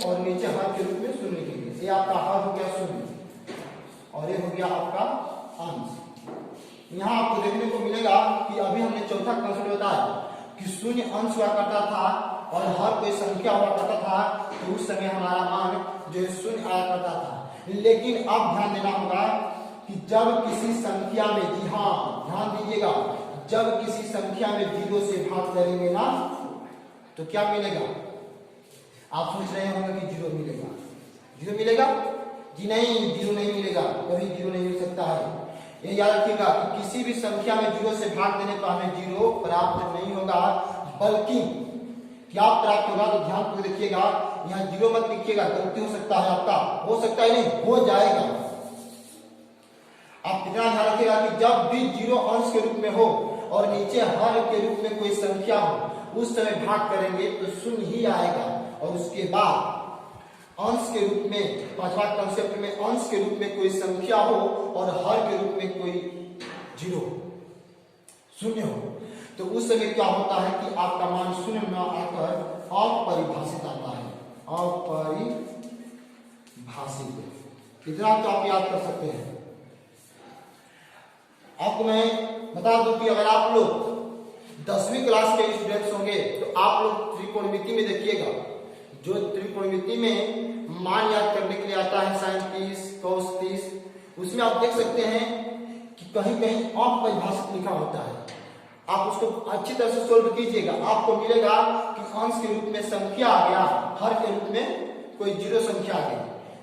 और नीचे हर के रूप में शून्य लिखेंगे। ये आपका हर हो गया शून्य और ये हो गया आपका अंश। यहाँ आपको देखने को मिलेगा कि अभी हमने चौथा कंसेप्ट बताया कि शून्य अंश हुआ करता था और हर कोई संख्या हुआ करता था, तो उस समय हमारा मान जो शून्य आया करता था। लेकिन अब ध्यान देना होगा कि जब किसी संख्या में, जी हाँ ध्यान दीजिएगा, जब किसी संख्या में 0 से भाग करेंगे ना तो क्या मिलेगा? आप सोच रहे होंगे कि 0 मिलेगा। 0 मिलेगा? जी नहीं, 0 नहीं मिलेगा, कभी 0 नहीं मिल सकता है। ये याद रखिएगा कि किसी भी संख्या में 0 से भाग देने पर हमें 0 प्राप्त नहीं होगा, बल्कि क्या प्राप्त होगा? तो ध्यान को देखिएगा, यहाँ 0 मत लिखिएगा, गलती हो सकता है आपका, हो सकता है नहीं, हो जाएगा। आप कितना ध्यान रखिएगा कि जब भी 0 अंश के रूप में हो और नीचे हर के रूप में कोई संख्या हो, उस समय भाग करेंगे तो शून्य ही आएगा। और उसके बाद अंश के रूप में, पांचवा कंसेप्ट में अंश के रूप में कोई संख्या हो और हर के रूप में कोई 0 शून्य हो, तो उस समय क्या होता है कि आपका मान शून्य में आकर अपरिभाषित आता है। अपरिभाषित, इतना तो आप याद कर सकते हैं। आपको मैं बता दूं कि अगर आप लोग 10वीं क्लास के स्टूडेंट्स होंगे तो आप लोग त्रिकोणमिति में देखिएगा, जो त्रिकोणमिति में मान याद करने के लिए आता है sin 30 cos 30, उसमें आप देख सकते हैं कि कहीं कहीं अपरिभाषित लिखा होता है। आप उसको अच्छी तरह से सोल्व कीजिएगा, आपको मिलेगा कि अंश के रूप में संख्या आ गया, हर के रूप में कोई 0 संख्या आ गई,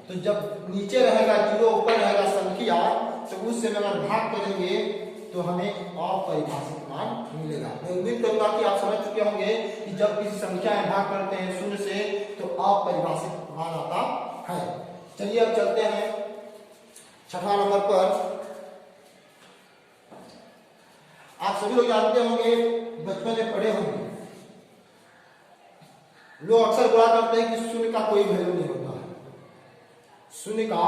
तो जब नीचे रहेगा 0 ऊपर रहेगा संख्या, तो उस समय अगर भाग करेंगे तो हमें अपरिभाषित मान मिलेगा। मैं उम्मीद करूंगा कि आप समझ चुके होंगे कि जब किसी संख्या में भाग करते हैं 0 से तो अपरिभाषित मान आता है। चलिए अब चलते हैं 6वां नंबर पर। आप सभी लोग जानते होंगे, बचपन में पढ़े होंगे, लोग अक्सर बोला करते हैं कि शून्य का कोई वैल्यू नहीं होता है, शून्य का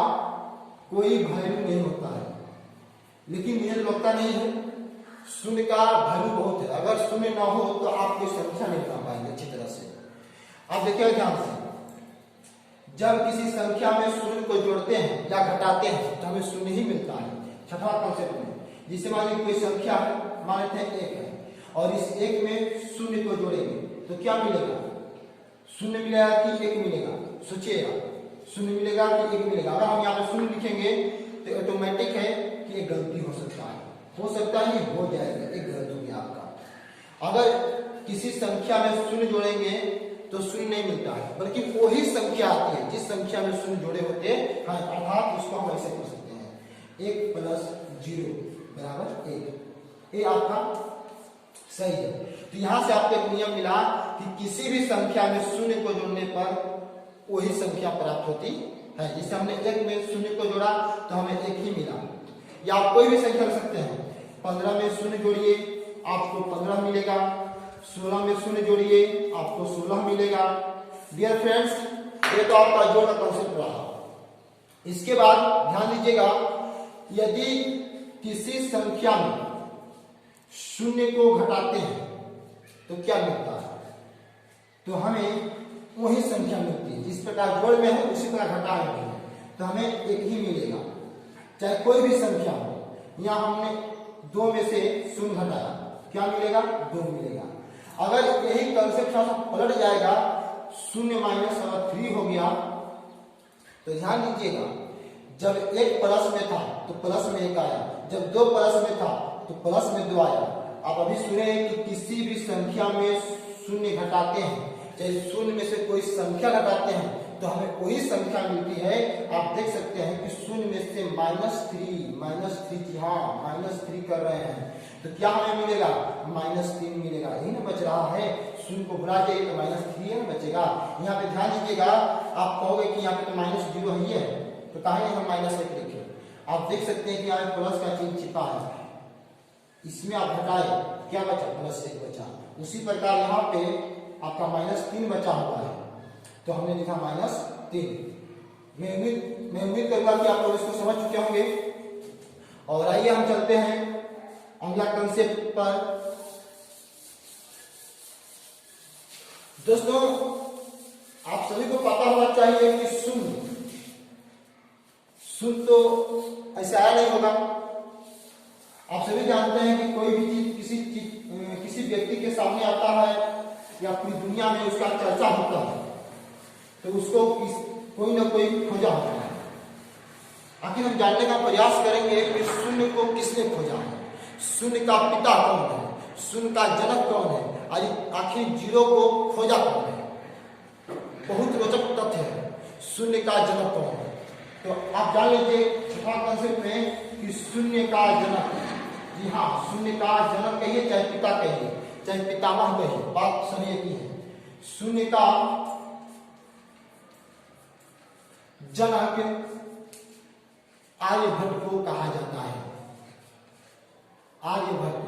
कोई वैल्यू नहीं होता है। लेकिन मुझे लगता नहीं है, शून्य का वैल्यू बहुत है। अगर शून्य ना हो तो आप कोई संख्या नहीं बना पाएंगे अच्छी तरह से। आप देखिए ध्यान से, जब किसी संख्या में शून्य को जोड़ते हैं या घटाते हैं तो हमें शून्य ही मिलता है। 6वां कंसेप्ट में जिसे मान लीजिए कोई संख्या है, मान लेते हैं 1 है, और इस 1 में शून्य को जोड़ेंगे तो क्या मिलेगा? शून्य मिलेगा कि 1 मिलेगा? सोचिएगा, शून्य मिलेगा कि 1 मिलेगा? अगर हम यहाँ पे शून्य लिखेंगे तो ऑटोमेटिक है कि एक गलती हो सकता है, हो सकता है हो जाएगा, एक गलत हो गया आपका। अगर किसी संख्या में शून्य जोड़ेंगे तो शून्य नहीं मिलता है, बल्कि वही संख्या आती है जिस संख्या में शून्य जोड़े होते हैं, अर्थात उसको हम ऐसे कर सकते हैं 1 + 0 = 1। ये आपका सही है। तो यहां से आपको एक नियम मिला कि किसी भी संख्या में शून्य को जोड़ने पर वही संख्या प्राप्त होती है। जैसे हमने 1 में शून्य को जोड़ा तो हमें 1 ही मिला। या आप कोई भी संख्या रख सकते हैं, 15 में शून्य जोड़िए आपको 15 मिलेगा, 16 में शून्य जोड़िए आपको 16 मिलेगा। डियर फ्रेंड्स, ये तो आपका जोड़ का कंसेप्ट रहा। इसके बाद ध्यान दीजिएगा, यदि किसी संख्या में शून्य को घटाते हैं तो क्या मिलता है? तो हमें वही संख्या मिलती है, जिस प्रकार जोड़ में है उसी प्रकार घटा में है, तो हमें 1 ही मिलेगा, चाहे कोई भी संख्या हो। यहाँ हमने 2 में से शून्य घटाया, क्या मिलेगा? 2 मिलेगा। अगर यही कंसेप्ट पलट जाएगा, 0 माइनस अगर 3 हो गया, तो ध्यान दीजिएगा, जब 1 प्लस में था तो प्लस में 1 आया, जब 2 प्लस में था तो प्लस में 2 आया। आप अभी सुने कि किसी भी संख्या में शून्य घटाते हैं, चाहे शून्य में से कोई संख्या घटाते हैं तो हमें वही संख्या मिलती है। आप देख सकते हैं कि शून्य में से -3 जी हाँ -3 कर रहे हैं, तो क्या हमें मिलेगा? -3 मिलेगा। यही ना बच रहा है, शून्य को भुला जाइए तो -3 बचेगा। यहाँ पे ध्यान दीजिएगा, आप कहोगे कि यहाँ पे तो -0 ही है, तो कहा हम -1 लिखे। आप देख सकते हैं कि यहाँ प्लस का चिन्ह छिपा है, इसमें आप घटाए, क्या बचा? +1 बचा। उसी प्रकार यहाँ पे आपका -3 बचा हुआ है, तो हमने लिखा -3। मैं उम्मीद करूंगा कि आप लोग इसको समझ चुके होंगे। और आइए हम चलते हैं अगला कंसेप्ट पर। दोस्तों, आप सभी को पता होना चाहिए कि शून्य तो ऐसे आया नहीं होगा। आप सभी जानते हैं कि कोई भी चीज किसी व्यक्ति के सामने आता है या पूरी दुनिया में उसका चर्चा होता है तो उसको कोई ना कोई खोजा होता है। आखिर हम जानने का प्रयास करेंगे कि शून्य को किसने खोजा है, शून्य का पिता कौन है, शून्य का जनक कौन है, और आखिर जीरो को खोजा कौन है। बहुत रोचक तथ्य है, शून्य का जनक कौन है। तो आप जान लीजिए छठा कंसेप्ट में कि शून्य का जनक, जी हाँ, शून्य का जनक कहिए चाहे पिता कहिए चाहे पितामह कहिए, बात सभी एक ही है। शून्य का जनक आर्यभट्ट को कहा जाता है। आर्यभट्ट,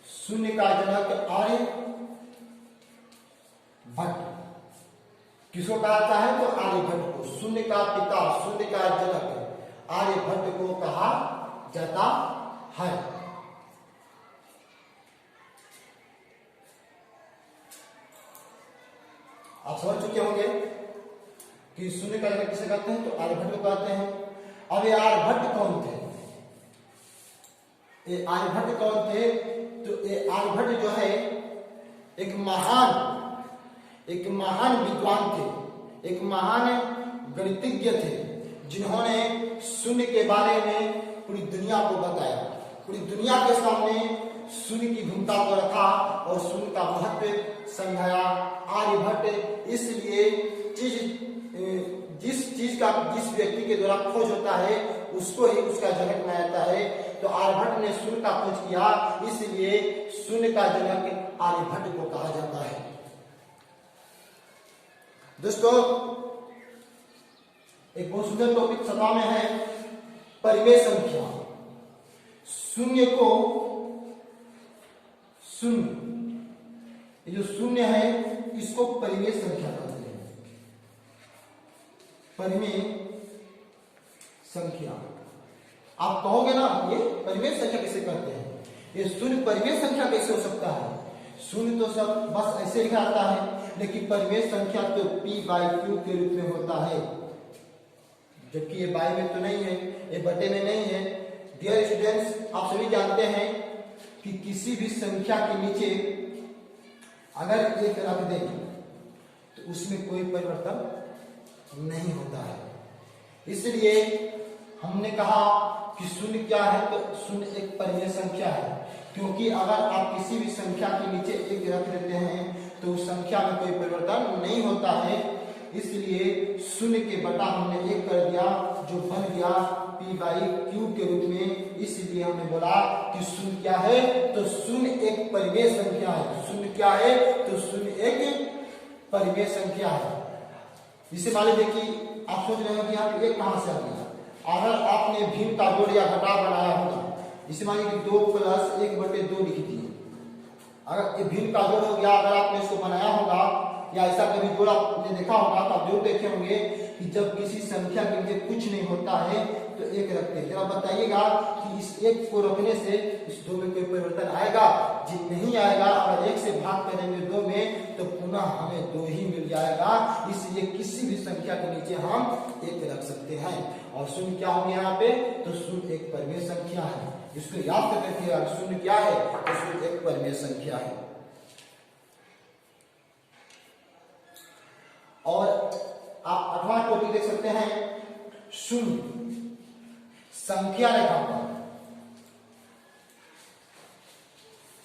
शून्य का जनक आर्यभट्ट किसको कहा जाता है? तो आर्यभट्ट को। शून्य का पिता, शून्य का जनक आर्यभट्ट को कहा जाता है। आप समझ चुके होंगे कि शून्य का जनक किसे कहते हैं? तो आर्यभट्ट को कहते हैं। अब ये आर्यभट्ट कौन थे? ये आर्यभट्ट कौन थे? तो ये आर्यभट्ट जो है एक महान विद्वान थे, एक महान गणितज्ञ थे, जिन्होंने शून्य के बारे में पूरी दुनिया को बताया, पूरी दुनिया के सामने शून्य की भूमिका को रखा और शून्य का महत्व समझाया। आर्यभट्ट इसलिए जिस व्यक्ति के द्वारा खोज होता है उसको ही उसका जनक माना जाता है। तो आर्यभट्ट ने शून्य का खोज किया, इसलिए शून्य का जनक आर्यभट्ट को कहा जाता है। दोस्तों, एक बहुत सुंदर टॉपिक सभा में है परिमेय संख्या। शून्य को ये जो शून्य है इसको परिमेय संख्या कहते हैं। परिमेय संख्या, आप कहोगे ना ये परिमेय संख्या कैसे करते हैं, ये शून्य परिमेय संख्या कैसे हो सकता है? शून्य तो सब बस ऐसे लिखा आता है, लेकिन परिमेय संख्या तो p/q के रूप में होता है, जबकि ये बाई में तो नहीं है, ये बटे में नहीं है। डियर स्टूडेंट्स, आप सभी जानते हैं कि किसी भी संख्या के नीचे अगर एक रख दें तो उसमें कोई परिवर्तन नहीं होता है। इसलिए हमने कहा कि शून्य क्या है? तो शून्य एक परिमेय संख्या है, क्योंकि अगर आप किसी भी संख्या के नीचे एक रख देते हैं तो उस संख्या में कोई परिवर्तन नहीं होता है। इसलिए शून्य के बटा हमने एक कर दिया, जो बन गया p/q के रूप में। इसलिए हमने बोला कि शून्य क्या है? तो शून्य एक परिमेय संख्या है। शून्य क्या है? तो शून्य एक परिमेय संख्या है। जिसे मान लीजिए कि आप सोच रहे हैं कि आप एक कहां से आ गया। अगर आपने भिन्न का जोड़ या घटाव बनाया होगा, जिसे मान लीजिए 2 + 1/2 लिख दिए, अगर ये भिन्न का जोड़ हो गया, अगर आपने इसको बनाया होगा या ऐसा कभी जोड़ आपने देखा होगा तो आप जरूर देखे होंगे कि जब किसी संख्या के नीचे कुछ नहीं होता है तो एक रखते हैं। जरा बताइएगा कि इस एक को रखने से इस 2 में कोई परिवर्तन आएगा? जी नहीं आएगा। अगर 1 से भाग करेंगे 2 में तो पुनः हमें 2 ही मिल जाएगा। इसलिए किसी भी संख्या के नीचे हम एक रख सकते हैं। और शून्य क्या होंगे यहाँ पे? तो शून्य एक परिमेय संख्या है। इसको याद कर रखिएगा, शून्य क्या है? तो शून्य एक परिमेय संख्या है। और आप 8वां टॉपिक देख सकते हैं, शून्य संख्या रेखा पर।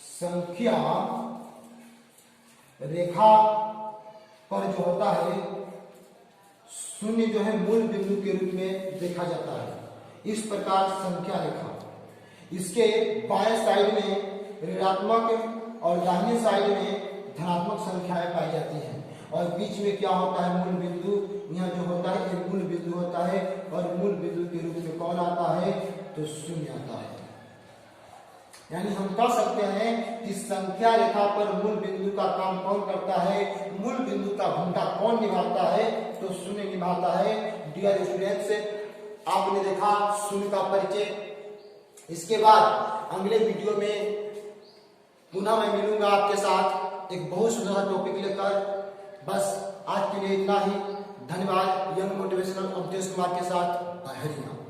संख्या रेखा पर जो होता है शून्य जो है मूल बिंदु के रूप में देखा जाता है। इस प्रकार संख्या रेखा, इसके बाएं साइड में ऋणात्मक और दाहिने साइड में धनात्मक संख्याएं पाई जाती हैं। और बीच में क्या होता है? मूल बिंदु। यहाँ जो होता है एक मूल बिंदु होता है, और मूल बिंदु के रूप में कौन आता है? तो शून्य आता है। यानी हम कह सकते हैं कि संख्या रेखा पर मूल बिंदु का काम कौन करता है? मूल बिंदु का भूमिका कौन निभाता है? तो शून्य निभाता है। डियर स्टूडेंट्स, आपने देखा शून्य का परिचय। इसके बाद अगले वीडियो में पुनः मैं मिलूंगा आपके साथ एक बहुत सुंदर टॉपिक लेकर। बस आज के लिए इतना ही। धन्यवाद। यंग मोटिवेशनल अवधेश कुमार के साथ बहरिया।